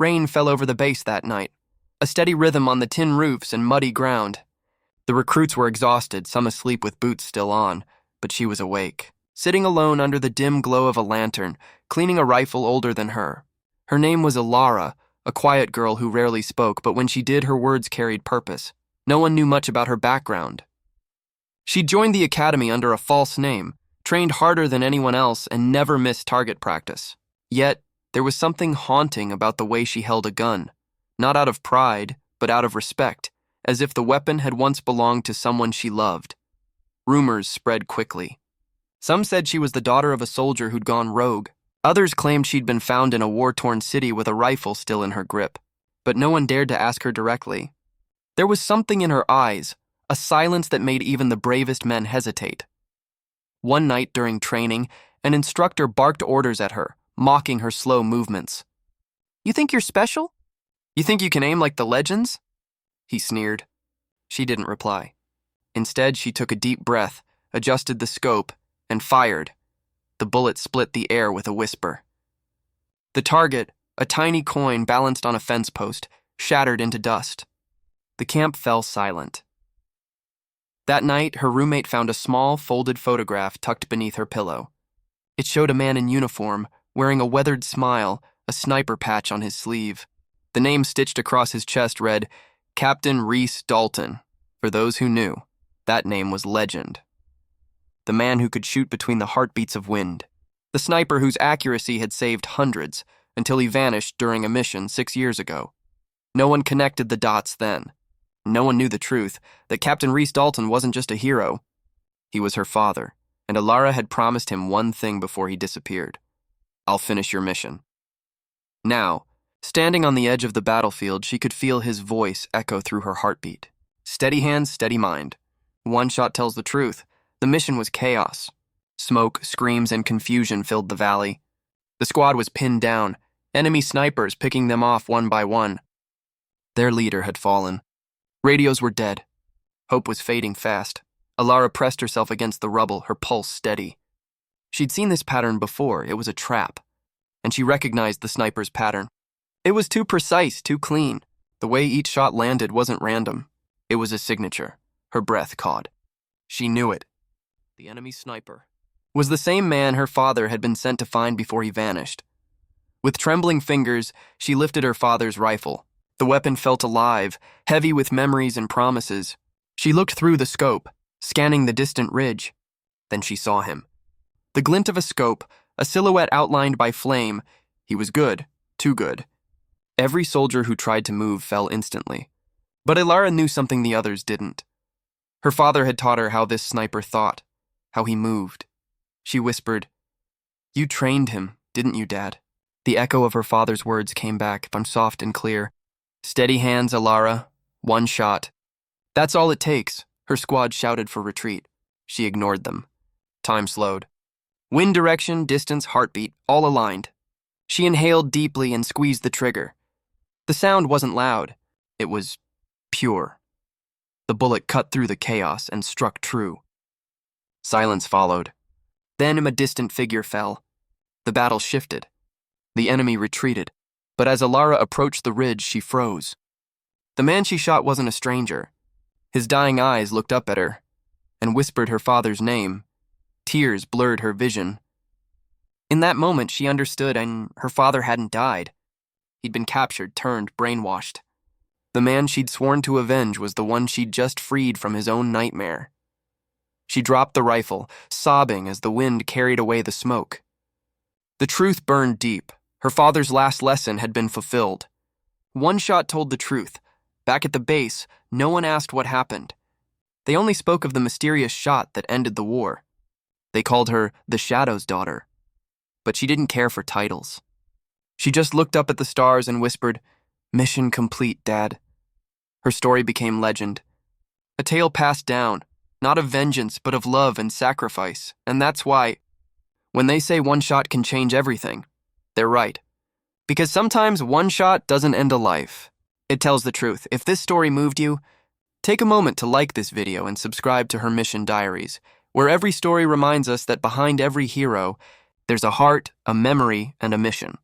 Rain fell over the base that night, a steady rhythm on the tin roofs and muddy ground. The recruits were exhausted, some asleep with boots still on, but she was awake, sitting alone under the dim glow of a lantern, cleaning a rifle older than her. Her name was Elara, a quiet girl who rarely spoke, but when she did, her words carried purpose. No one knew much about her background. She'd joined the academy under a false name, trained harder than anyone else, and never missed target practice. Yet, there was something haunting about the way she held a gun, not out of pride, but out of respect, as if the weapon had once belonged to someone she loved. Rumors spread quickly. Some said she was the daughter of a soldier who'd gone rogue. Others claimed she'd been found in a war-torn city with a rifle still in her grip, but no one dared to ask her directly. There was something in her eyes, a silence that made even the bravest men hesitate. One night during training, an instructor barked orders at her, mocking her slow movements. "You think you're special? You think you can aim like the legends?" He sneered. She didn't reply. Instead, she took a deep breath, adjusted the scope, and fired. The bullet split the air with a whisper. The target, a tiny coin balanced on a fence post, shattered into dust. The camp fell silent. That night, her roommate found a small, folded photograph tucked beneath her pillow. It showed a man in uniform, wearing a weathered smile, a sniper patch on his sleeve. The name stitched across his chest read, Captain Reese Dalton. For those who knew, that name was legend. The man who could shoot between the heartbeats of wind. The sniper whose accuracy had saved hundreds, until he vanished during a mission 6 years ago. No one connected the dots then. No one knew the truth, that Captain Reese Dalton wasn't just a hero. He was her father, and Elara had promised him one thing before he disappeared. "I'll finish your mission." Now, standing on the edge of the battlefield, she could feel his voice echo through her heartbeat. Steady hands, steady mind. One shot tells the truth. The mission was chaos. Smoke, screams, and confusion filled the valley. The squad was pinned down, enemy snipers picking them off one by one. Their leader had fallen. Radios were dead. Hope was fading fast. Elara pressed herself against the rubble, her pulse steady. She'd seen this pattern before. It was a trap. And she recognized the sniper's pattern. It was too precise, too clean. The way each shot landed wasn't random. It was a signature. Her breath caught. She knew it. The enemy sniper was the same man her father had been sent to find before he vanished. With trembling fingers, she lifted her father's rifle. The weapon felt alive, heavy with memories and promises. She looked through the scope, scanning the distant ridge. Then she saw him. The glint of a scope, a silhouette outlined by flame. He was good, too good. Every soldier who tried to move fell instantly. But Elara knew something the others didn't. Her father had taught her how this sniper thought, how he moved. She whispered, "You trained him, didn't you, Dad?" The echo of her father's words came back, soft and clear. "Steady hands, Elara. One shot." "That's all it takes," her squad shouted for retreat. She ignored them. Time slowed. Wind direction, distance, heartbeat, all aligned. She inhaled deeply and squeezed the trigger. The sound wasn't loud. It was pure. The bullet cut through the chaos and struck true. Silence followed. Then a distant figure fell. The battle shifted. The enemy retreated. But as Elara approached the ridge, she froze. The man she shot wasn't a stranger. His dying eyes looked up at her and whispered her father's name. Tears blurred her vision. In that moment, she understood, and her father hadn't died. He'd been captured, turned, brainwashed. The man she'd sworn to avenge was the one she'd just freed from his own nightmare. She dropped the rifle, sobbing as the wind carried away the smoke. The truth burned deep. Her father's last lesson had been fulfilled. One shot told the truth. Back at the base, no one asked what happened. They only spoke of the mysterious shot that ended the war. They called her the Shadow's daughter. But she didn't care for titles. She just looked up at the stars and whispered, "Mission complete, Dad." Her story became legend. A tale passed down, not of vengeance, but of love and sacrifice. And that's why, when they say one shot can change everything, they're right. Because sometimes one shot doesn't end a life. It tells the truth. If this story moved you, take a moment to like this video and subscribe to her Mission Diaries, where every story reminds us that behind every hero, there's a heart, a memory, and a mission.